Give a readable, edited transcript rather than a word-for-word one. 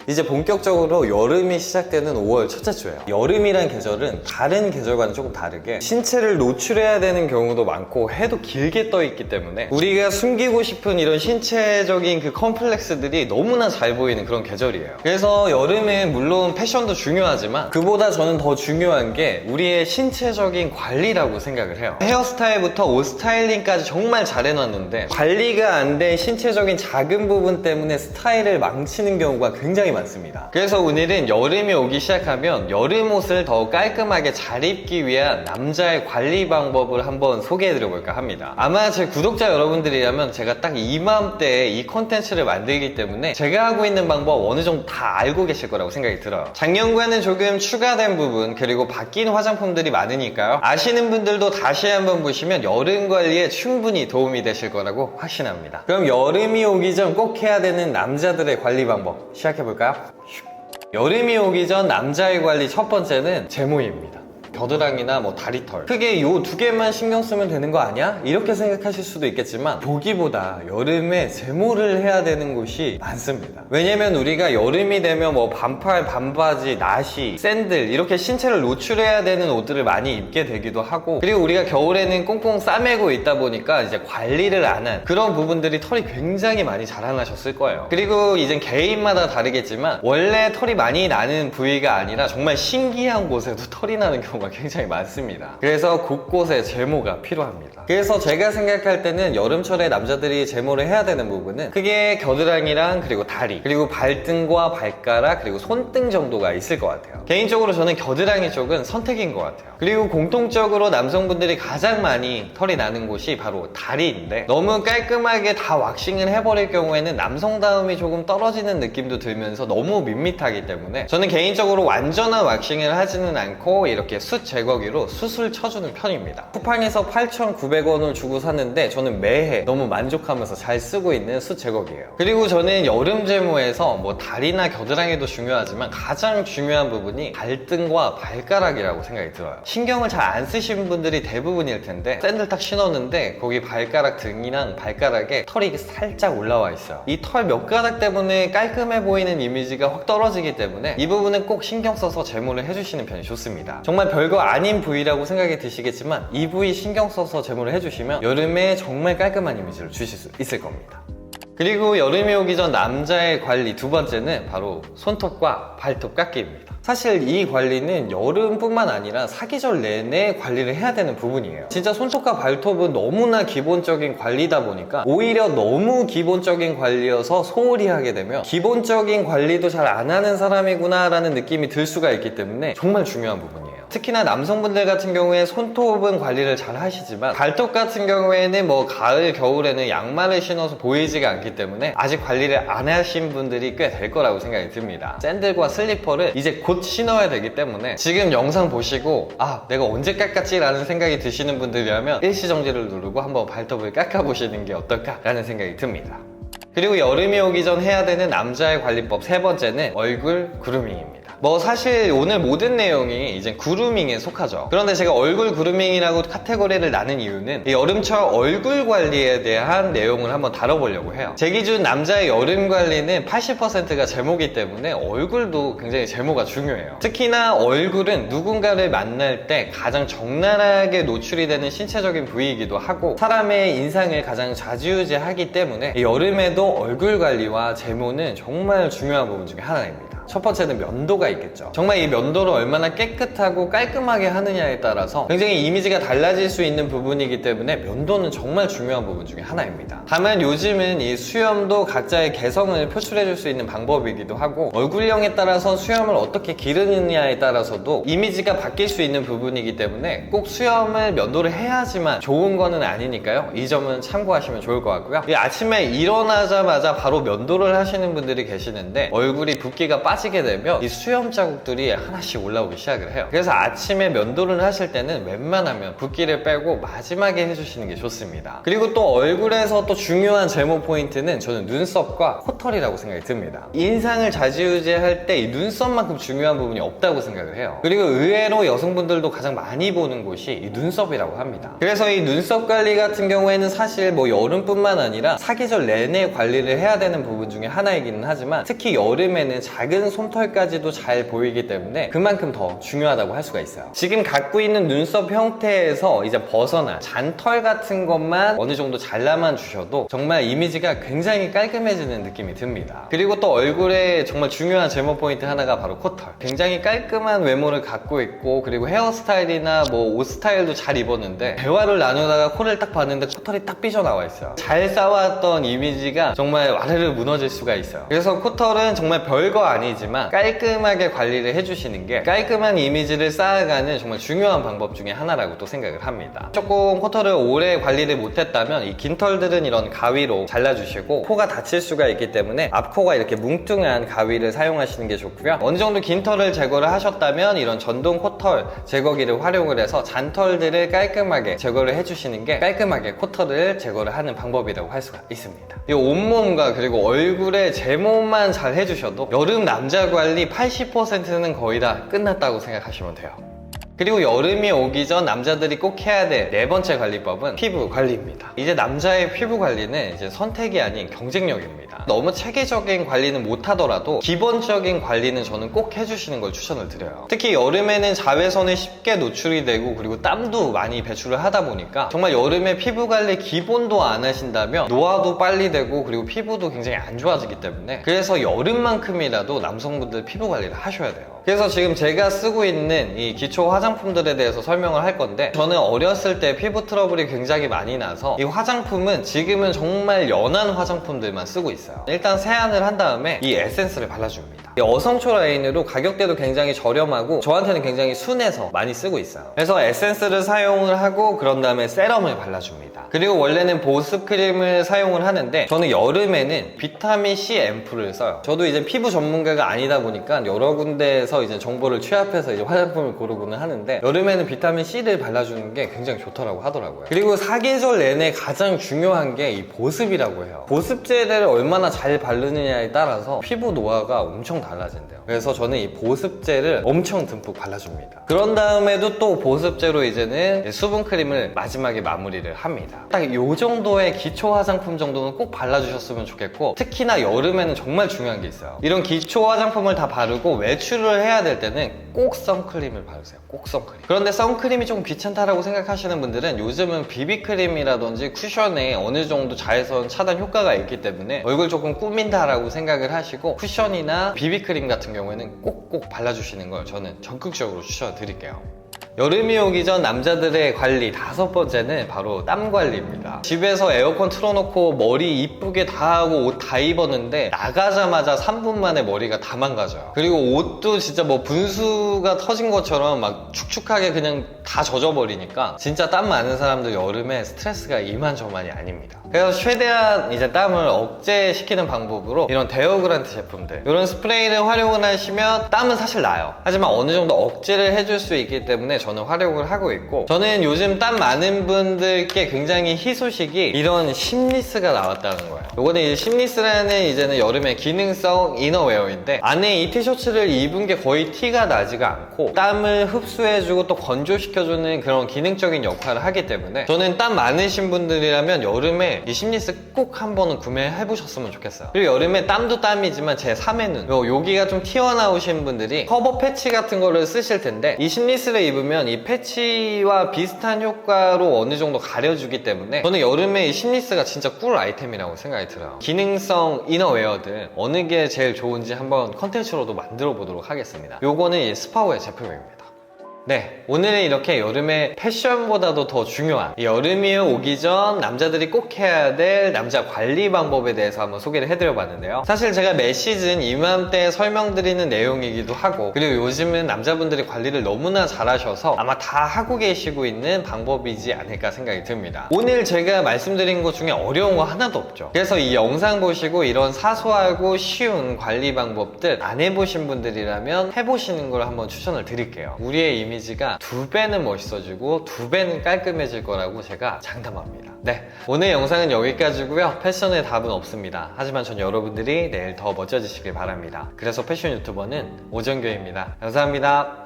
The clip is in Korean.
이제 본격적으로 여름이 시작되는 5월 첫째 주예요. 여름이란 계절은 다른 계절과는 조금 다르게 신체를 노출해야 되는 경우도 많고 해도 길게 떠 있기 때문에 우리가 숨기고 싶은 이런 신체적인 그 컴플렉스들이 너무나 잘 보이는 그런 계절이에요. 그래서 여름엔 물론 패션도 중요하지만 그보다 저는 더 중요한 게 우리의 신체적인 관리라고 생각을 해요. 헤어스타일부터 옷 스타일링까지 정말 잘 해놨는데 관리가 안 된 신체적인 작은 부분 때문에 스타일을 망치는 경우가 굉장히 많습니다. 그래서 오늘은 여름이 오기 시작하면 여름 옷을 더 깔끔하게 잘 입기 위한 남자의 관리 방법을 한번 소개해드려볼까 합니다. 아마 제 구독자 여러분들이라면 제가 딱 이맘때에 이 콘텐츠를 만들기 때문에 제가 하고 있는 방법 어느 정도 다 알고 계실 거라고 생각이 들어요. 작년과는 조금 추가된 부분 그리고 바뀐 화장품들이 많으니까요. 아시는 분들도 다시 한번 보시면 여름 관리에 충분히 도움이 되실 거라고 확신합니다. 그럼 여름이 오기 전 꼭 해야 되는 남자들의 관리 방법 시작해볼까요? 여름이 오기 전 남자의 관리 첫 번째는 제모입니다. 겨드랑이나 뭐 다리털 크게 요 두 개만 신경 쓰면 되는 거 아니야? 이렇게 생각하실 수도 있겠지만 보기보다 여름에 제모를 해야 되는 곳이 많습니다. 왜냐면 우리가 여름이 되면 뭐 반팔, 반바지, 나시, 샌들 이렇게 신체를 노출해야 되는 옷들을 많이 입게 되기도 하고 그리고 우리가 겨울에는 꽁꽁 싸매고 있다 보니까 이제 관리를 안 한 그런 부분들이 털이 굉장히 많이 자라나셨을 거예요. 그리고 이젠 개인마다 다르겠지만 원래 털이 많이 나는 부위가 아니라 정말 신기한 곳에도 털이 나는 경우가 굉장히 많습니다. 그래서 곳곳에 제모가 필요합니다. 그래서 제가 생각할 때는 여름철에 남자들이 제모를 해야 되는 부분은 크게 겨드랑이랑 그리고 다리 그리고 발등과 발가락 그리고 손등 정도가 있을 것 같아요. 개인적으로 저는 겨드랑이 쪽은 선택인 것 같아요. 그리고 공통적으로 남성분들이 가장 많이 털이 나는 곳이 바로 다리인데 너무 깔끔하게 다 왁싱을 해버릴 경우에는 남성다움이 조금 떨어지는 느낌도 들면서 너무 밋밋하기 때문에 저는 개인적으로 완전한 왁싱을 하지는 않고 이렇게 숯 제거기로 숯을 쳐주는 편입니다. 쿠팡에서 8,900원을 주고 샀는데 저는 매해 너무 만족하면서 잘 쓰고 있는 숯 제거기예요. 그리고 저는 여름 제모에서 뭐 다리나 겨드랑이도 중요하지만 가장 중요한 부분이 발등과 발가락이라고 생각이 들어요. 신경을 잘 안 쓰시는 분들이 대부분일 텐데 샌들 딱 신었는데 거기 발가락 등이랑 발가락에 털이 살짝 올라와 있어요. 이 털 몇 가닥 때문에 깔끔해 보이는 이미지가 확 떨어지기 때문에 이 부분은 꼭 신경 써서 제모를 해주시는 편이 좋습니다. 정말 별거 아닌 부위라고 생각이 드시겠지만 이 부위 신경 써서 제모를 해주시면 여름에 정말 깔끔한 이미지를 주실 수 있을 겁니다. 그리고 여름이 오기 전 남자의 관리 두 번째는 바로 손톱과 발톱 깎기입니다. 사실 이 관리는 여름뿐만 아니라 사계절 내내 관리를 해야 되는 부분이에요. 진짜 손톱과 발톱은 너무나 기본적인 관리다 보니까 오히려 너무 기본적인 관리여서 소홀히 하게 되면 기본적인 관리도 잘 안 하는 사람이구나 라는 느낌이 들 수가 있기 때문에 정말 중요한 부분이에요. 특히나 남성분들 같은 경우에 손톱은 관리를 잘 하시지만 발톱 같은 경우에는 뭐 가을, 겨울에는 양말을 신어서 보이지가 않기 때문에 아직 관리를 안 하신 분들이 꽤 될 거라고 생각이 듭니다. 샌들과 슬리퍼를 이제 곧 신어야 되기 때문에 지금 영상 보시고 아 내가 언제 깎았지? 라는 생각이 드시는 분들이라면 일시정지를 누르고 한번 발톱을 깎아보시는 게 어떨까? 라는 생각이 듭니다. 그리고 여름이 오기 전 해야 되는 남자의 관리법 세 번째는 얼굴 그루밍입니다. 뭐 사실 오늘 모든 내용이 이제 그루밍에 속하죠. 그런데 제가 얼굴 그루밍이라고 카테고리를 나눈 이유는 이 여름철 얼굴 관리에 대한 내용을 한번 다뤄보려고 해요. 제 기준 남자의 여름 관리는 80%가 제모기 때문에 얼굴도 굉장히 제모가 중요해요. 특히나 얼굴은 누군가를 만날 때 가장 적나라하게 노출이 되는 신체적인 부위이기도 하고 사람의 인상을 가장 좌지우지하기 때문에 여름에도 얼굴 관리와 제모는 정말 중요한 부분 중에 하나입니다. 첫 번째는 면도가 있겠죠. 정말 이 면도를 얼마나 깨끗하고 깔끔하게 하느냐에 따라서 굉장히 이미지가 달라질 수 있는 부분이기 때문에 면도는 정말 중요한 부분 중에 하나입니다. 다만 요즘은 이 수염도 각자의 개성을 표출해줄 수 있는 방법이기도 하고 얼굴형에 따라서 수염을 어떻게 기르느냐에 따라서도 이미지가 바뀔 수 있는 부분이기 때문에 꼭 수염을 면도를 해야지만 좋은 거는 아니니까요. 이 점은 참고하시면 좋을 것 같고요. 아침에 일어나자마자 바로 면도를 하시는 분들이 계시는데 얼굴이 붓기가 빠지게 되면 이 수염 자국들이 하나씩 올라오기 시작을 해요. 그래서 아침에 면도를 하실 때는 웬만하면 붓기를 빼고 마지막에 해주시는 게 좋습니다. 그리고 또 얼굴에서 또 중요한 제모 포인트는 저는 눈썹과 코털이라고 생각이 듭니다. 인상을 좌지우지할 때 이 눈썹만큼 중요한 부분이 없다고 생각을 해요. 그리고 의외로 여성분들도 가장 많이 보는 곳이 이 눈썹이라고 합니다. 그래서 이 눈썹 관리 같은 경우에는 사실 뭐 여름뿐만 아니라 사계절 내내 관리를 해야 되는 부분 중에 하나이기는 하지만 특히 여름에는 작은 솜털까지도 잘 보이기 때문에 그만큼 더 중요하다고 할 수가 있어요. 지금 갖고 있는 눈썹 형태에서 이제 벗어나 잔털 같은 것만 어느 정도 잘라만 주셔도 정말 이미지가 굉장히 깔끔해지는 느낌이 듭니다. 그리고 또 얼굴에 정말 중요한 제모 포인트 하나가 바로 코털. 굉장히 깔끔한 외모를 갖고 있고 그리고 헤어스타일이나 뭐 옷 스타일도 잘 입었는데 대화를 나누다가 코를 딱 봤는데 코털이 딱 삐져나와 있어요. 잘 쌓아왔던 이미지가 정말 와르르 무너질 수가 있어요. 그래서 코털은 정말 별거 아니지만 깔끔하게 관리를 해주시는 게 깔끔한 이미지를 쌓아가는 정말 중요한 방법 중에 하나라고 또 생각을 합니다. 조금 코털을 오래 관리를 못했다면 이 긴 털들은 이런 가위로 잘라주시고 코가 다칠 수가 있기 때문에 앞코가 이렇게 뭉뚱한 가위를 사용하시는 게 좋고요. 어느 정도 긴 털을 제거를 하셨다면 이런 전동 코털 제거기를 활용을 해서 잔털들을 깔끔하게 제거를 해주시는 게 깔끔하게 코털을 제거를 하는 방법이라고 할 수가 있습니다. 이 온몸과 그리고 얼굴에 제모만 잘 해주셔도 여름 남자 관리 80%는 거의 다 끝났다고 생각하시면 돼요. 그리고 여름이 오기 전 남자들이 꼭 해야 될 네 번째 관리법은 피부 관리입니다. 이제 남자의 피부 관리는 이제 선택이 아닌 경쟁력입니다. 너무 체계적인 관리는 못하더라도 기본적인 관리는 저는 꼭 해주시는 걸 추천을 드려요. 특히 여름에는 자외선에 쉽게 노출이 되고 그리고 땀도 많이 배출을 하다 보니까 정말 여름에 피부 관리 기본도 안 하신다면 노화도 빨리 되고 그리고 피부도 굉장히 안 좋아지기 때문에 그래서 여름만큼이라도 남성분들 피부 관리를 하셔야 돼요. 그래서 지금 제가 쓰고 있는 이 기초 화장품들에 대해서 설명을 할 건데 저는 어렸을 때 피부 트러블이 굉장히 많이 나서 이 화장품은 지금은 정말 연한 화장품들만 쓰고 있어요. 일단 세안을 한 다음에 이 에센스를 발라줍니다. 이 어성초 라인으로 가격대도 굉장히 저렴하고 저한테는 굉장히 순해서 많이 쓰고 있어요. 그래서 에센스를 사용을 하고 그런 다음에 세럼을 발라줍니다. 그리고 원래는 보습 크림을 사용을 하는데 저는 여름에는 비타민C 앰플을 써요. 저도 이제 피부 전문가가 아니다 보니까 여러 군데에서 이제 정보를 취합해서 이제 화장품을 고르고는 하는데 여름에는 비타민C를 발라주는 게 굉장히 좋더라고 하더라고요. 그리고 사계절 내내 가장 중요한 게 이 보습이라고 해요. 보습제를 얼마나 잘 바르느냐에 따라서 피부 노화가 엄청 달라진대요. 그래서 저는 이 보습제를 엄청 듬뿍 발라줍니다. 그런 다음에도 또 보습제로 이제는 수분 크림을 마지막에 마무리를 합니다. 딱 이 정도의 기초 화장품 정도는 꼭 발라주셨으면 좋겠고 특히나 여름에는 정말 중요한 게 있어요. 이런 기초 화장품을 다 바르고 외출을 해야 될 때는 꼭 선크림을 바르세요. 꼭 선크림. 그런데 선크림이 좀 귀찮다라고 생각하시는 분들은 요즘은 비비크림이라든지 쿠션에 어느 정도 자외선 차단 효과가 있기 때문에 얼굴 조금 꾸민다라고 생각을 하시고 쿠션이나 비비크림 같은 경우에는 꼭꼭 발라주시는 걸 저는 적극적으로 추천드릴게요. 여름이 오기 전 남자들의 관리 5번째는 바로 땀 관리입니다. 집에서 에어컨 틀어놓고 머리 이쁘게 다 하고 옷 다 입었는데 나가자마자 3분 만에 머리가 다 망가져요. 그리고 옷도 진짜 뭐 분수가 터진 것처럼 막 축축하게 그냥 다 젖어버리니까 진짜 땀 많은 사람들 여름에 스트레스가 이만저만이 아닙니다. 그래서 최대한 이제 땀을 억제시키는 방법으로 이런 데오드란트 제품들 이런 스프레이를 활용을 하시면 땀은 사실 나요. 하지만 어느 정도 억제를 해줄 수 있기 때문에 저는 활용을 하고 있고 저는 요즘 땀 많은 분들께 굉장히 희소식이 이런 심리스가 나왔다는 거예요. 요거는 이제 심리스라는 이제는 여름의 기능성 이너웨어인데 안에 이 티셔츠를 입은 게 거의 티가 나지가 않고 땀을 흡수해주고 또 건조시켜주는 그런 기능적인 역할을 하기 때문에 저는 땀 많으신 분들이라면 여름에 이 심리스 꼭 한 번은 구매해 보셨으면 좋겠어요. 그리고 여름에 땀도 땀이지만 제 3회는 여기가 좀 튀어나오신 분들이 커버 패치 같은 거를 쓰실 텐데 이 심리스를 입으면 이 패치와 비슷한 효과로 어느 정도 가려주기 때문에 저는 여름에 이 심리스가 진짜 꿀 아이템이라고 생각이 들어요. 기능성 이너웨어들 어느 게 제일 좋은지 한번 컨텐츠로도 만들어 보도록 하겠습니다. 요거는 이 스파오의 제품입니다. 네, 오늘은 이렇게 여름의 패션보다도 더 중요한 여름이 오기 전 남자들이 꼭 해야 될 남자 관리 방법에 대해서 한번 소개를 해드려봤는데요. 사실 제가 매 시즌 이맘때 설명드리는 내용이기도 하고, 그리고 요즘은 남자분들이 관리를 너무나 잘하셔서 아마 다 하고 계시고 있는 방법이지 않을까 생각이 듭니다. 오늘 제가 말씀드린 것 중에 어려운 거 하나도 없죠. 그래서 이 영상 보시고 이런 사소하고 쉬운 관리 방법들 안 해보신 분들이라면 해보시는 걸 한번 추천을 드릴게요. 우리의 이미지가 2배는 멋있어지고 2배는 깔끔해질 거라고 제가 장담합니다. 네, 오늘 영상은 여기까지고요. 패션의 답은 없습니다. 하지만 전 여러분들이 내일 더 멋져지시길 바랍니다. 그래서 패션 유튜버는 오정교입니다. 감사합니다.